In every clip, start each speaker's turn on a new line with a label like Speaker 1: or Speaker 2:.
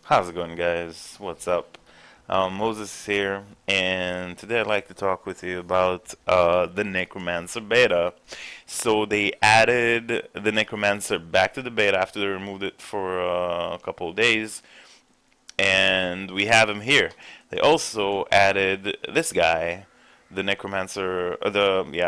Speaker 1: How's it going, guys? What's up? Moses here, and today I'd like to talk with you about the Necromancer beta. So they added the Necromancer back to the beta after they removed it for a couple of days, and we have him here. They also added this guy, the Necromancer,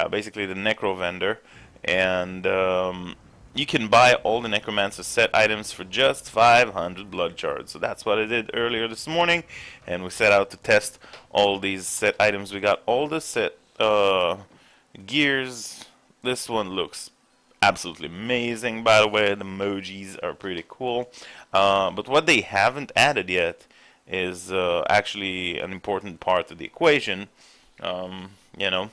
Speaker 1: basically the Necro vendor, and you can buy all the Necromancer set items for just 500 blood shards. So that's what I did earlier this morning, and we set out to test all these set items. We got all the set gears. This one looks absolutely amazing, by the way. The emojis are pretty cool. But what they haven't added yet is actually an important part of the equation. You know,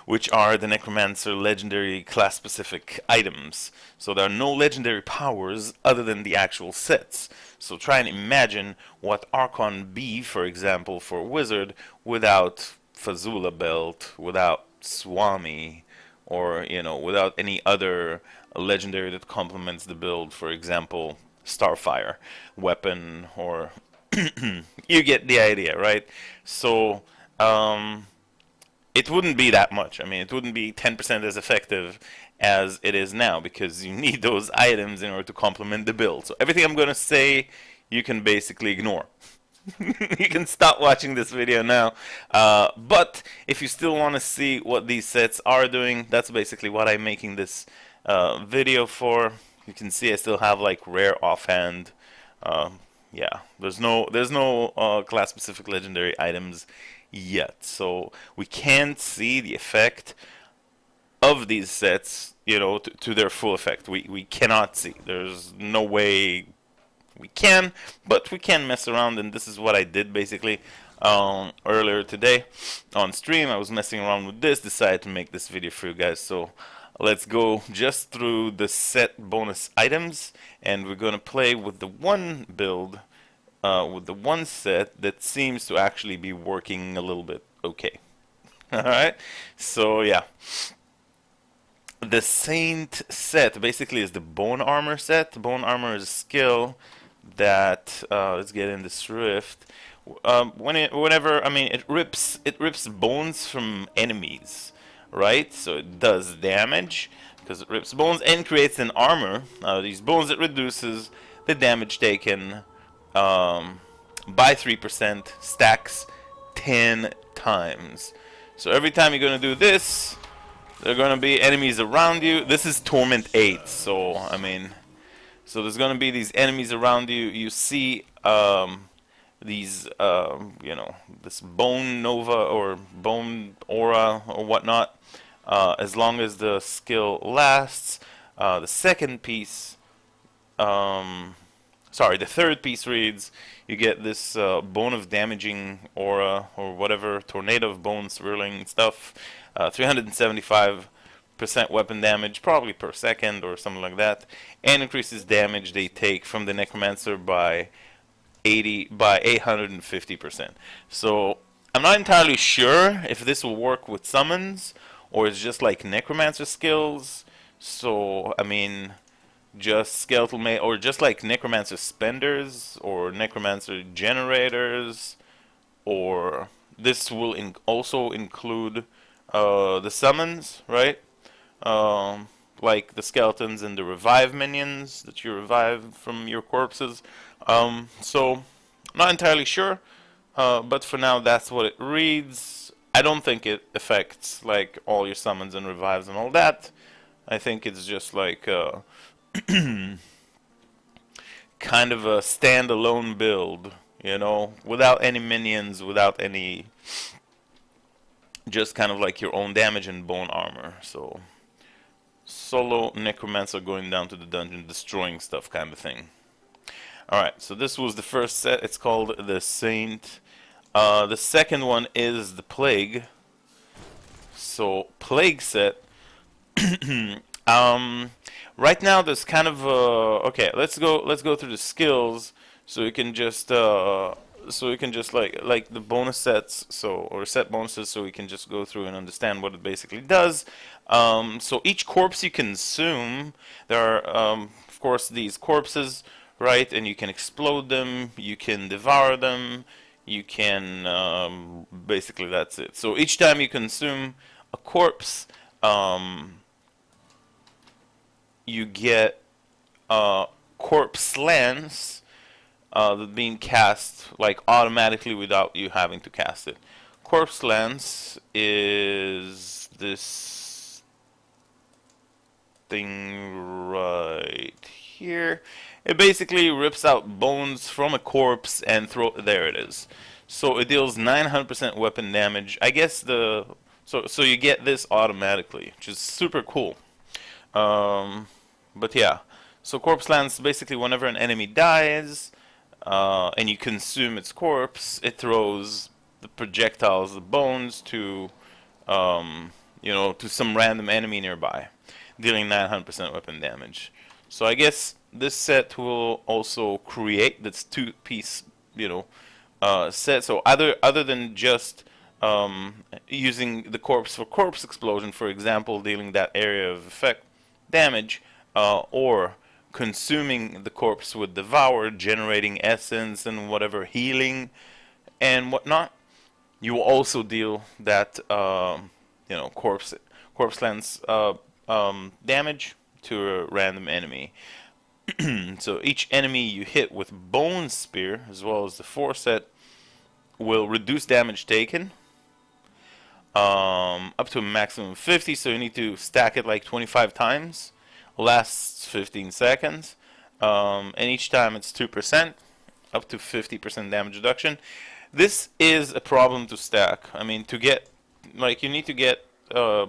Speaker 1: which are the Necromancer legendary class specific items. So there are no legendary powers other than the actual sets. So try and imagine what Archon be, for example, for Wizard without Fazula Belt, without Swami, or without any other legendary that complements the build, for example, Starfire weapon, or you get the idea, right? So it wouldn't be that much. I mean, it wouldn't be 10% as effective as it is now because you need those items in order to complement the build. So everything I'm going to say, you can basically ignore. You can stop watching this video now. But if you still want to see what these sets are doing, that's basically what I'm making this video for. You can see I still have like rare offhand. Yeah, there's no class specific legendary items yet, so we can't see the effect of these sets, to their full effect. We cannot see. There's no way we can, but we can mess around, and this is what I did basically earlier today on stream. I was messing around with this, decided to make this video for you guys. So let's go just through the set bonus items, and we're gonna play with the one build, with the one set that seems to actually be working a little bit okay. Alright, so yeah. The Saint set basically is the Bone Armor set. Bone Armor is a skill that, let's get in this rift. Whenever, I mean, it rips bones from enemies, right? So it does damage because it rips bones and creates an armor. These bones, it reduces the damage taken by 3%, stacks 10 times. So every time you're going to do this, there are going to be enemies around you. This is Torment 8, so I mean, so there's going to be these enemies around you. You see these, this bone nova or bone aura or whatnot. As long as the skill lasts, the second piece, the third piece reads, you get this bone of damaging aura or whatever, tornado of bone swirling stuff, 375% weapon damage, probably per second or something like that, and increases damage they take from the Necromancer by 850%. So I'm not entirely sure if this will work with summons or it's just like Necromancer skills. So I mean, just skeletal or just like Necromancer spenders or Necromancer generators, or this will also include the summons, right? Like the skeletons and the revive minions that you revive from your corpses. So not entirely sure, but for now that's what it reads. I don't think it affects like all your summons and revives and all that. I think it's just like kind of a standalone build, without any minions, without any, just kind of like your own damage and bone armor. So solo Necromancer going down to the dungeon, destroying stuff kind of thing. Alright, so this was the first set. It's called the Saint. The second one is the Plague. So Plague set. Right now there's kind of okay. Let's go through the skills so you can just like the bonus sets, or set bonuses, so we can just go through and understand what it basically does. So each corpse you consume, there are of course these corpses, right? And you can explode them, you can devour them, you can basically that's it. So each time you consume a corpse, you get corpse lens being cast like automatically without you having to cast it. Corpse lens is this thing right here. It basically rips out bones from a corpse and there it is. So it deals 900% weapon damage. I guess so you get this automatically, which is super cool. But yeah, so corpse lance basically whenever an enemy dies and you consume its corpse, it throws the projectiles, the bones to to some random enemy nearby, dealing 900% weapon damage. So I guess this set will also create this two-piece, set. So other than just using the corpse for corpse explosion, for example, dealing that area of effect damage, or consuming the corpse with devour, generating essence and whatever healing and whatnot, you will also deal that corpse lance damage to a random enemy. So each enemy you hit with bone spear, as well as the 4-set, will reduce damage taken up to a maximum of 50. So you need to stack it like 25 times. Lasts 15 seconds, and each time it's 2%, up to 50% damage reduction. This is a problem to stack. I mean, to get, you need to get the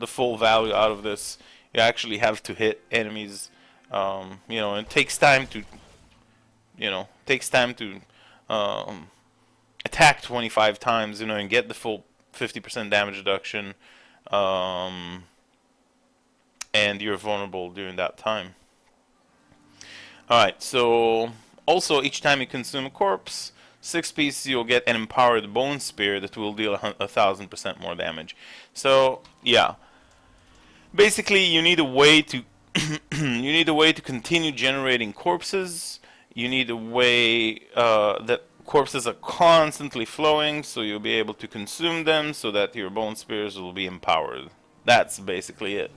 Speaker 1: full value out of this. You actually have to hit enemies, and it takes time to, attack 25 times, and get the full 50% damage reduction. And you're vulnerable during that time. Alright, so also each time you consume a corpse, 6 pieces, you'll get an empowered bone spear that will deal 1,000% more damage. So yeah, basically you need a way to continue generating corpses. You need a way that corpses are constantly flowing, so you'll be able to consume them so that your bone spears will be empowered. That's basically it.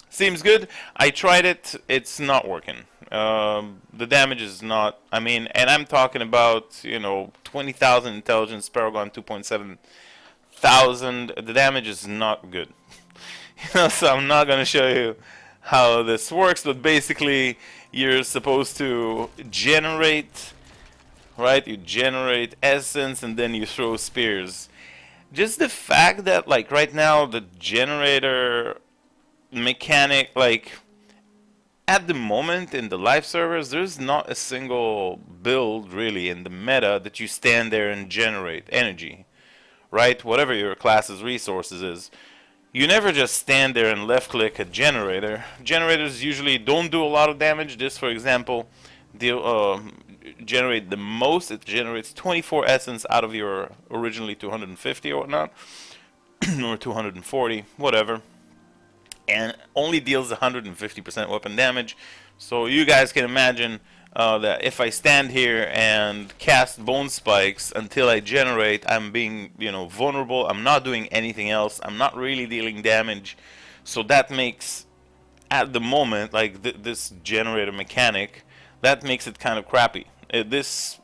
Speaker 1: Seems good. I tried it. It's not working. The damage is not. I mean, and I'm talking about 20,000 intelligence, Paragon 2.7 thousand. The damage is not good. So I'm not gonna show you how this works. But basically, you're supposed to generate, right? You generate essence, and then you throw spears. Just the fact that right now the generator mechanic, at the moment in the live servers, there's not a single build really in the meta that you stand there and generate energy, right? Whatever your class's resources is, you never just stand there and left click a generator. Generators usually don't do a lot of damage. This, for example, generate the most. It generates 24 essence out of your originally 250 or whatnot, or 240, whatever, and only deals 150% weapon damage. So you guys can imagine that if I stand here and cast bone spikes until I generate, I'm being vulnerable. I'm not doing anything else. I'm not really dealing damage. So that makes, at the moment, this generator mechanic, that makes it kind of crappy. This,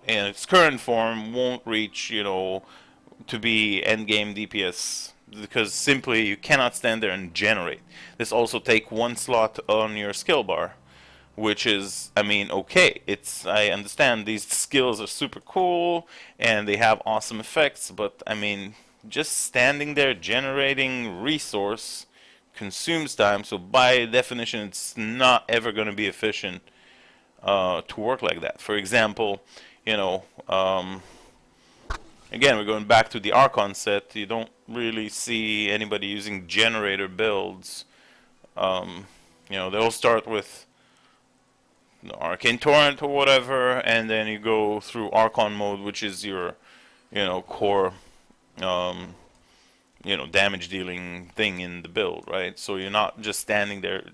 Speaker 1: in its current form, won't reach, to be endgame DPS, because simply you cannot stand there and generate. This also takes 1 slot on your skill bar, which is, I mean, okay. I understand these skills are super cool and they have awesome effects, but I mean, just standing there generating resource consumes time. So by definition, it's not ever going to be efficient to work like that. For example, again, we're going back to the Archon set. You don't really see anybody using generator builds. They'll start with Arcane Torrent or whatever, and then you go through Archon mode, which is your, core, damage dealing thing in the build, right? So you're not just standing there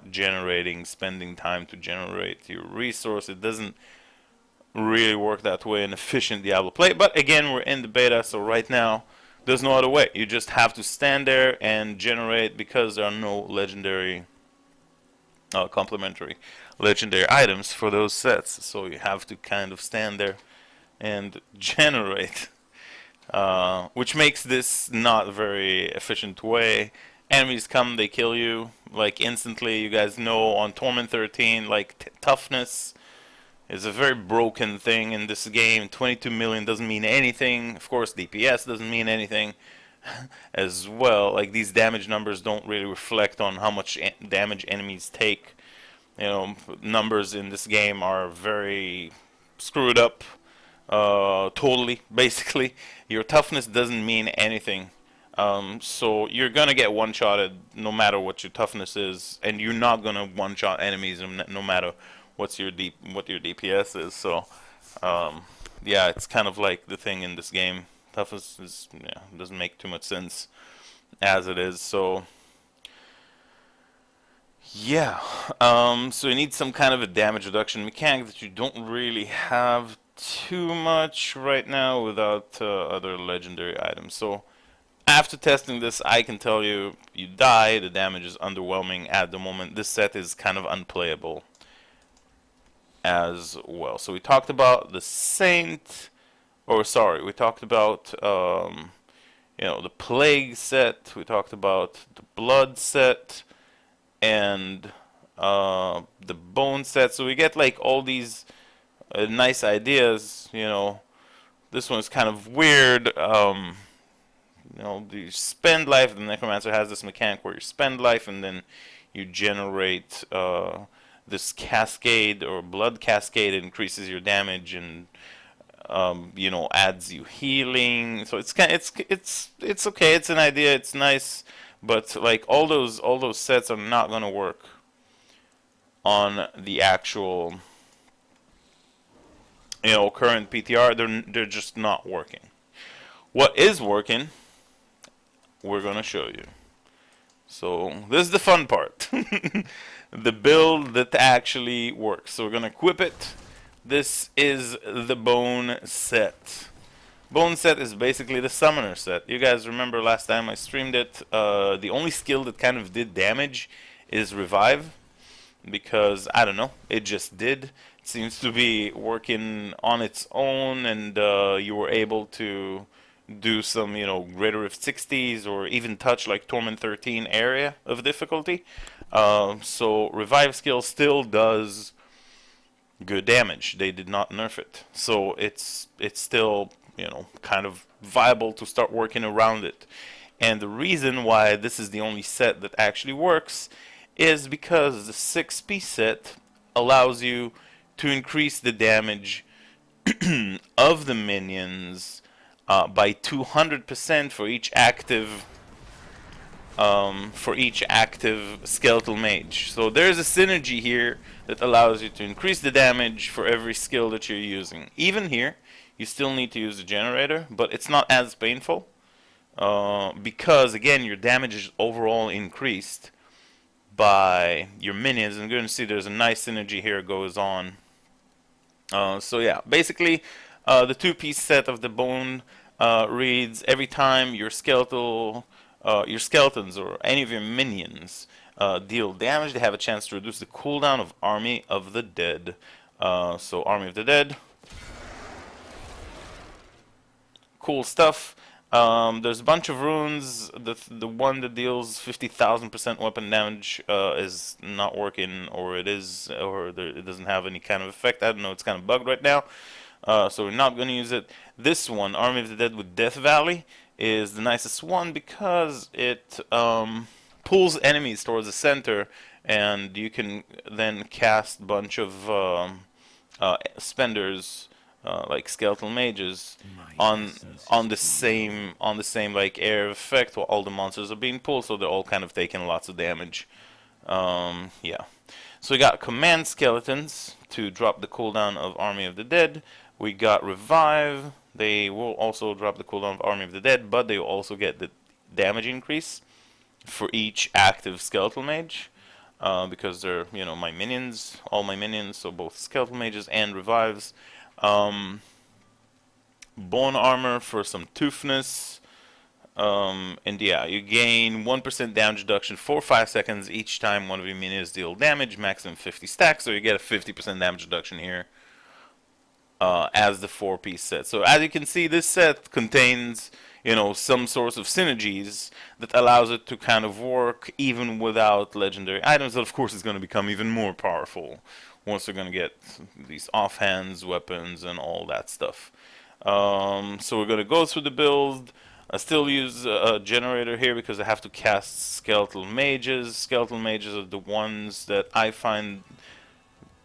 Speaker 1: spending time to generate your resource. It doesn't really work that way in efficient Diablo play. But again, we're in the beta, so right now there's no other way. You just have to stand there and generate, because there are no legendary complementary legendary items for those sets. So you have to kind of stand there and generate, which makes this not a very efficient way. Enemies come, they kill you like instantly. You guys know on Torment 13, like toughness is a very broken thing in this game. 22 million doesn't mean anything. Of course, DPS doesn't mean anything as well. Like, these damage numbers don't really reflect on how much damage enemies take. Numbers in this game are very screwed up. Totally, basically. Your toughness doesn't mean anything. So you're gonna get one-shotted no matter what your toughness is, and you're not gonna one-shot enemies no matter what your DPS is. So, yeah, it's kind of like the thing in this game. Toughness doesn't make too much sense as it is. So, yeah. So you need some kind of a damage reduction mechanic that you don't really have too much right now without other legendary items. So after testing this, I can tell you, you die. The damage is underwhelming at the moment. This set is kind of unplayable as well. So we talked about the Saint, or sorry, we talked about the Plague set. We talked about the Blood set and the Bone set. So we get like all these nice ideas. This one's kind of weird. You spend life. The Necromancer has this mechanic where you spend life and then you generate this cascade or blood cascade. It increases your damage and adds you healing. So it's okay. It's an idea. It's nice, but like all those sets are not gonna work on the actual current PTR. They're just not working. What is working, we're gonna show you. So this is the fun part. The build that actually works. So we're gonna equip it. This is the Bone set. Bone set is basically the Summoner set. You guys remember last time I streamed it, the only skill that kind of did damage is Revive, because I don't know, it just did. It seems to be working on its own, and you were able to do some, greater of 60s or even touch like Torment 13 area of difficulty. So Revive skill still does good damage. They did not nerf it, so it's still kind of viable to start working around it. And the reason why this is the only set that actually works is because the 6-piece set allows you to increase the damage of the minions by 200% for each active skeletal mage. So there's a synergy here that allows you to increase the damage for every skill that you're using. Even here, you still need to use the generator, but it's not as painful because again your damage is overall increased by your minions. And you're going to see there's a nice synergy here goes on. So yeah, basically the 2-piece set of the Bone reads every time your skeletons or any of your minions deal damage, they have a chance to reduce the cooldown of Army of the Dead. So Army of the Dead, cool stuff. There's a bunch of runes. The one that deals 50,000% weapon damage is not working, or it doesn't have any kind of effect. I don't know. It's kind of bugged right now, so we're not going to use it. This one, Army of the Dead with Death Valley, is the nicest one because it pulls enemies towards the center, and you can then cast a bunch of spenders. Like skeletal mages on the same like area of effect while all the monsters are being pulled, so they're all kind of taking lots of damage. Yeah. So we got command skeletons to drop the cooldown of Army of the Dead. We got Revive. They will also drop the cooldown of Army of the Dead, but they will also get the damage increase for each active skeletal mage, because they're, you know, my minions, all my minions, so both skeletal mages and revives. Bone armor for some toughness. And yeah, you gain 1% damage reduction for 5 seconds each time one of your minions deal damage, maximum 50 stacks, so you get a 50% damage reduction here as the 4-piece set. So as you can see, this set contains, you know, some sorts of synergies that allows it to kind of work even without legendary items. That of course is going to become even more powerful once you're going to get these offhands, weapons, and all that stuff. So we're going to go through the build. I still use a generator here because I have to cast skeletal mages. Skeletal mages are the ones that I find,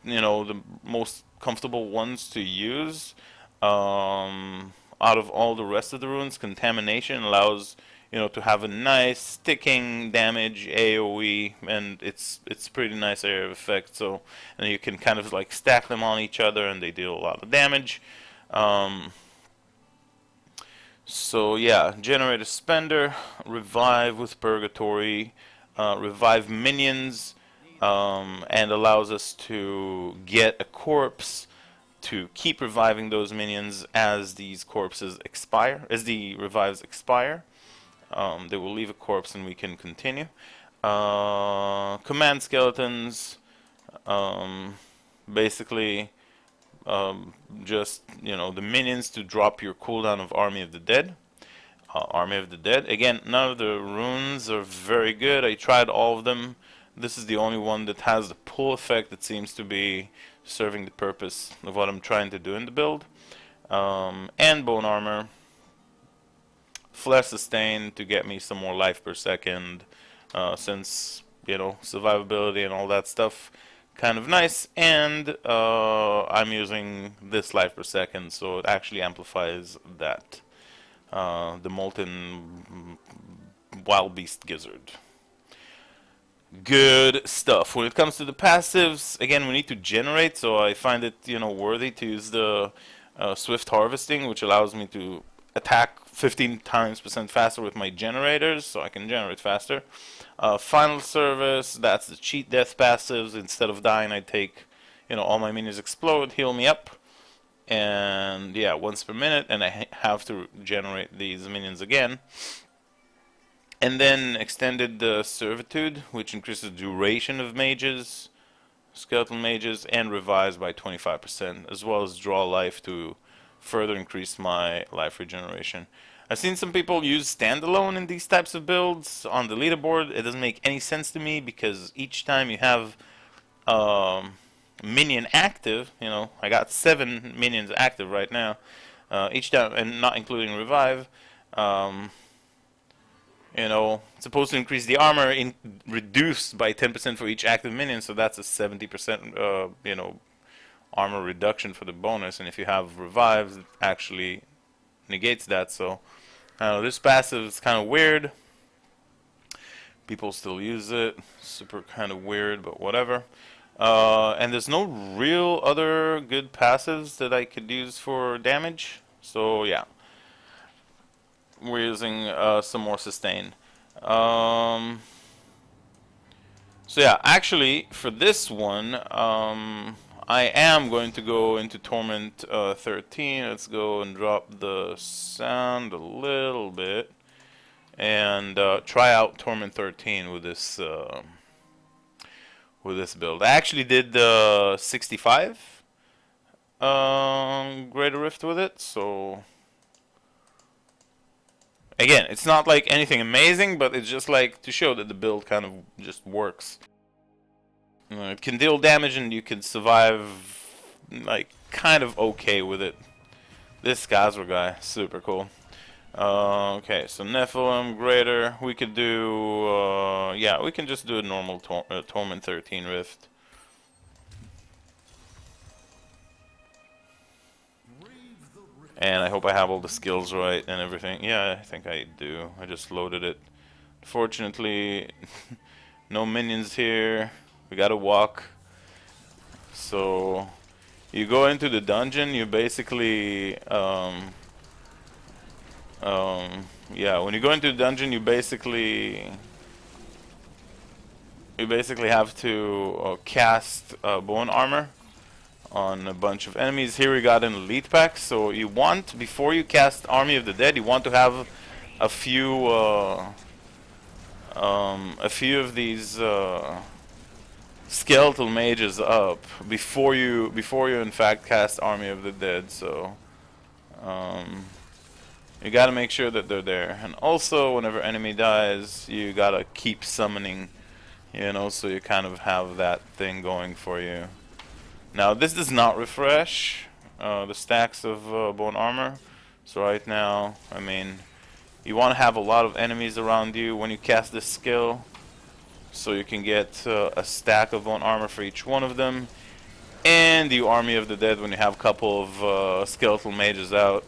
Speaker 1: you know, the most comfortable ones to use. Out of all the rest of the runes, contamination allows, you know, to have a nice sticking damage AoE, and it's pretty nice area of effect. So, and you can kind of like stack them on each other, and they deal a lot of damage. So yeah, Generator Spender, Revive with Purgatory, revive minions, and allows us to get a corpse to keep reviving those minions as these corpses expire, as the revives expire. They will leave a corpse and we can continue. Command Skeletons, basically just, you know, the minions to drop your cooldown of Army of the Dead. Army of the Dead. Again, none of the runes are very good. I tried all of them. This is the only one that has the pull effect that seems to be serving the purpose of what I'm trying to do in the build. And Bone Armor. Flesh Sustain to get me some more life per second, since, you know, survivability and all that stuff kind of nice, and I'm using this life per second, so it actually amplifies that. The Molten Wild Beast Gizzard. Good stuff. When it comes to the passives, again, we need to generate, so I find it, you know, worthy to use the Swift Harvesting, which allows me to attack 15% faster with my generators, so I can generate faster. Final Service, that's the cheat death passives. Instead of dying, I take, you know, all my minions explode, heal me up, and yeah, once per minute, and I have to generate these minions again. And then Extended Servitude, which increases the duration of mages, skeletal mages, and revives by 25%, as well as draw life to further increase my life regeneration. I've seen some people use standalone in these types of builds on the leaderboard. It doesn't make any sense to me because each time you have minion active, you know, I got 7 minions active right now, each time, and not including revive. You know, it's supposed to increase the armor, reduced by 10% for each active minion, so that's a 70%, you know, armor reduction for the bonus. And if you have revives, it actually negates that. So this passive is kind of weird. People still use it. Super kind of weird, but whatever. And there's no real other good passives that I could use for damage. So yeah, we're using some more sustain. So yeah, actually for this one, I am going to go into Torment 13. Let's go and drop the sound a little bit and try out Torment 13 with this build. I actually did the 65 Greater Rift with it, so again, it's not like anything amazing, but it's just like to show that the build kind of just works. It can deal damage and you can survive, like, kind of okay with it. This Gazra guy, super cool. Okay, so Nephilim, Greater, we could do, yeah, we can just do a normal Torment 13 Rift. And I hope I have all the skills right and everything. Yeah, I think I do. I just loaded it. Fortunately, no minions here. We gotta walk. So you go into the dungeon, you basically Yeah, when you go into the dungeon, you basically have to cast bone armor on a bunch of enemies. Here we got an elite pack, so you want, before you cast Army of the Dead, you want to have a few of these skeletal mages up before you in fact cast Army of the Dead. So you gotta make sure that they're there, and also whenever enemy dies, you gotta keep summoning, you know, so you kind of have that thing going for you. Now this does not refresh the stacks of bone armor, so right now, I mean, you want to have a lot of enemies around you when you cast this skill, so you can get a stack of bone armor for each one of them, and the Army of the Dead when you have a couple of skeletal mages out.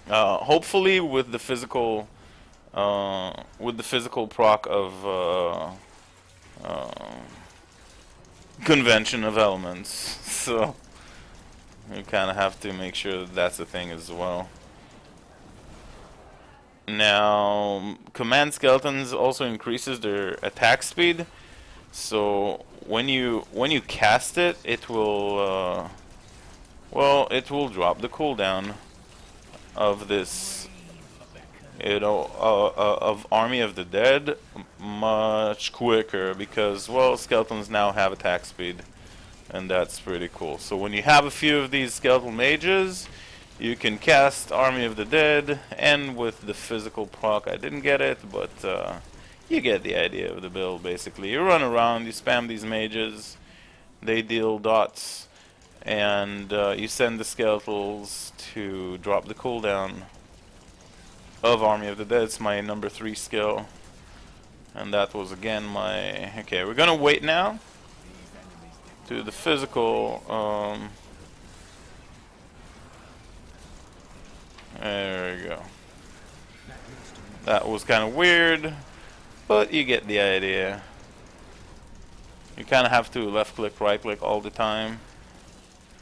Speaker 1: Hopefully with the physical proc of convention of elements, so you kind of have to make sure that that's a thing as well. Now, command skeletons also increases their attack speed, so when you cast it, it will it will drop the cooldown of this, you know, of Army of the Dead much quicker, because, well, skeletons now have attack speed, and that's pretty cool. So when you have a few of these skeletal mages, you can cast Army of the Dead, and with the physical proc, I didn't get it, but you get the idea of the build. Basically, you run around, you spam these mages, they deal dots, and you send the skeletals to drop the cooldown of Army of the Dead. It's my number 3 skill, and that was again my... Okay, we're gonna wait now to the physical. There we go. That was kind of weird, but you get the idea. You kind of have to left click, right click all the time.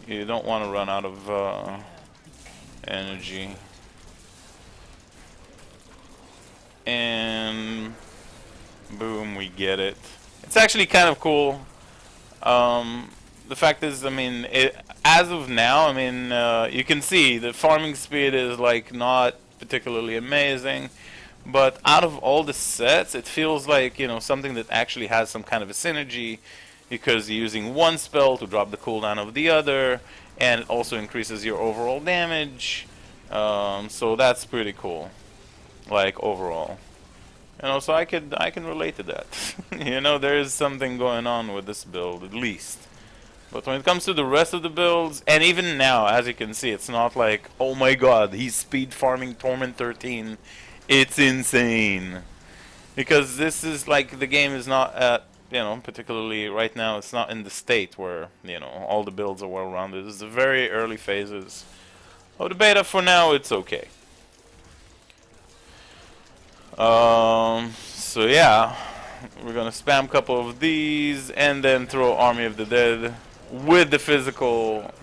Speaker 1: You don't want to run out of energy. And boom, we get it. It's actually kind of cool. The fact is, I mean, as of now, I mean, you can see the farming speed is like not particularly amazing, but out of all the sets, it feels like, you know, something that actually has some kind of a synergy, because you're using one spell to drop the cooldown of the other, and it also increases your overall damage. So that's pretty cool, like, overall. You know, so I can relate to that. You know, there is something going on with this build, at least. But when it comes to the rest of the builds, and even now, as you can see, it's not like, oh my god, he's speed farming Torment 13. It's insane. Because this is like, the game is not at, you know, particularly right now, it's not in the state where, you know, all the builds are well rounded. This is the very early phases of the beta. For now, it's okay. So yeah, we're gonna spam a couple of these, and then throw Army of the Dead with the physical.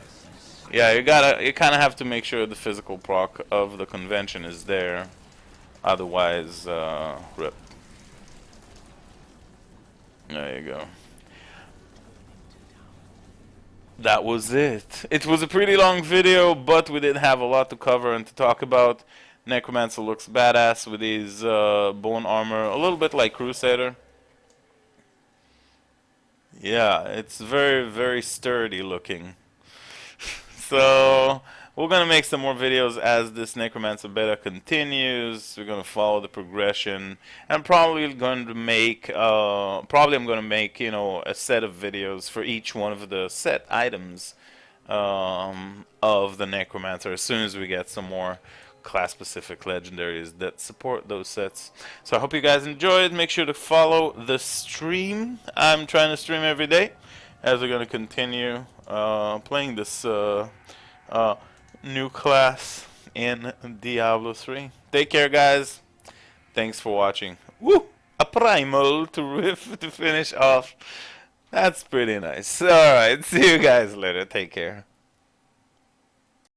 Speaker 1: Yeah, you kind of have to make sure the physical proc of the convention is there, otherwise rip. There you go. That was it. It was a pretty long video, but we did have a lot to cover and to talk about. Necromancer looks badass with his bone armor, a little bit like Crusader. Yeah, it's very, very sturdy looking. So we're gonna make some more videos as this Necromancer beta continues. We're gonna follow the progression. I'm probably going to make, I'm gonna make, you know, a set of videos for each one of the set items of the Necromancer as soon as we get some more class-specific legendaries that support those sets. So I hope you guys enjoyed. Make sure to follow the stream. I'm trying to stream every day as we're going to continue playing this new class in Diablo 3. Take care, guys. Thanks for watching. Woo! A primal to finish off. That's pretty nice. Alright, see you guys later. Take care.